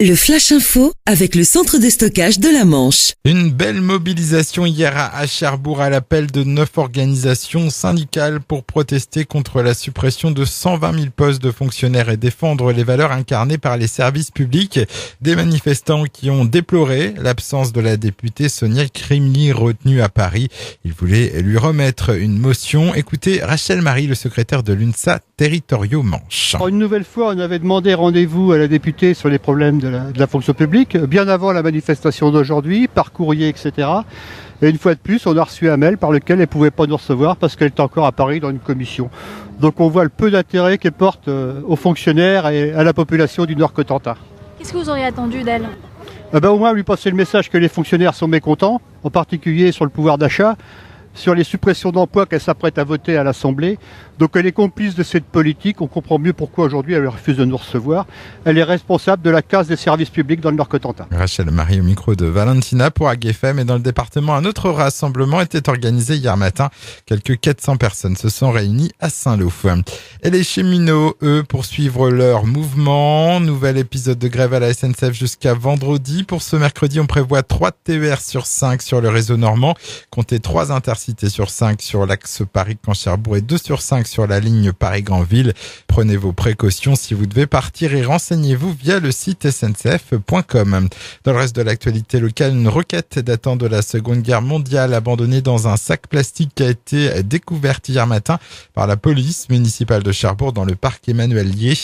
Le Flash Info avec le centre de stockage de la Manche. Une belle mobilisation hier à Cherbourg à l'appel de 9 organisations syndicales pour protester contre la suppression de 120 000 postes de fonctionnaires et défendre les valeurs incarnées par les services publics. Des manifestants qui ont déploré l'absence de la députée Sonia Crimly retenue à Paris. Ils voulaient lui remettre une motion. Écoutez Rachel Marie, le secrétaire de l'UNSA Territoriaux Manche. Une nouvelle fois, on avait demandé rendez-vous à la députée sur les problèmes de la fonction publique, bien avant la manifestation d'aujourd'hui, par courrier, etc. Et une fois de plus, on a reçu un mail par lequel elle ne pouvait pas nous recevoir parce qu'elle est encore à Paris dans une commission. Donc on voit le peu d'intérêt qu'elle porte aux fonctionnaires et à la population du Nord-Cotentin. Qu'est-ce que vous auriez attendu d'elle ? Au moins lui passer le message que les fonctionnaires sont mécontents, en particulier sur le pouvoir d'achat, sur les suppressions d'emplois qu'elle s'apprête à voter à l'Assemblée. Donc elle est complice de cette politique, on comprend mieux pourquoi aujourd'hui elle refuse de nous recevoir. Elle est responsable de la casse des services publics dans le Nord-Cotentin. Rachel Marie au micro de Valentina pour AgFM. Et dans le département, un autre rassemblement était organisé hier matin. Quelques 400 personnes se sont réunies à Saint-Lô. Et les cheminots, eux, poursuivent leur mouvement. Nouvel épisode de grève à la SNCF jusqu'à vendredi. Pour ce mercredi, on prévoit 3 TER sur 5 sur le réseau normand. Comptez 3 intercités sur 5 sur l'axe Paris-Caen-Cherbourg et 2 sur 5 sur la ligne Paris-Granville. Prenez vos précautions si vous devez partir et renseignez-vous via le site sncf.com. Dans le reste de l'actualité locale, une roquette datant de la Seconde Guerre mondiale abandonnée dans un sac plastique a été découverte hier matin par la police municipale de Cherbourg dans le parc Emmanuel Lié.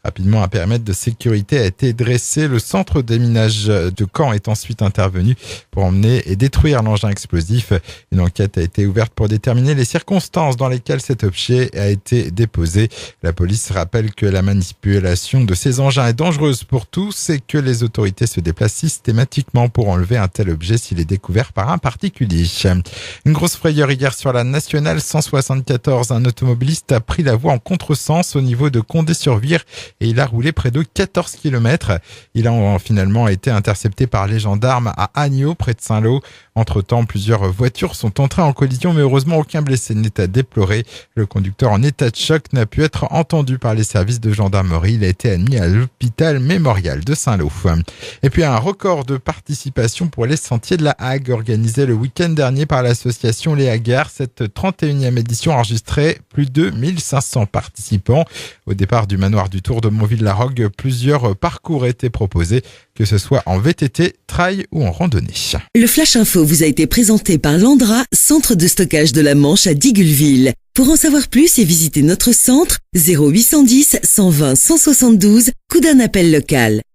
Rapidement, un périmètre de sécurité a été dressé. Le centre des minages de Caen est ensuite intervenu pour emmener et détruire l'engin explosif. Une enquête a été ouverte pour déterminer les circonstances dans lesquelles cet objet a été déposé. La police rappelle que la manipulation de ces engins est dangereuse pour tous et que les autorités se déplacent systématiquement pour enlever un tel objet s'il est découvert par un particulier. Une grosse frayeur hier sur la nationale 174. Un automobiliste a pris la voie en contresens au niveau de Condé-sur-Vire et il a roulé près de 14 km. Il a finalement été intercepté par les gendarmes à Agneau, près de Saint-Lô. Entre-temps, plusieurs voitures sont entrées en collision, mais heureusement, aucun blessé n'est à déplorer. Le conducteur en état de choc n'a pu être entendu par les services de gendarmerie. Il a été admis à l'hôpital mémorial de Saint-Lô. Et puis, un record de participation pour les Sentiers de la Hague, organisé le week-end dernier par l'association Les Hagueurs. Cette 31e édition enregistrait plus de 1500 participants. Au départ du manoir du Tour de Montville-la-Rogue, plusieurs parcours étaient proposés, que ce soit en VTT, trail ou en randonnée. Le Flash Info vous a été présenté par Landra, centre de stockage de la Manche à Digulleville. Pour en savoir plus et visiter notre centre, 0810 120 172, coup d'un appel local.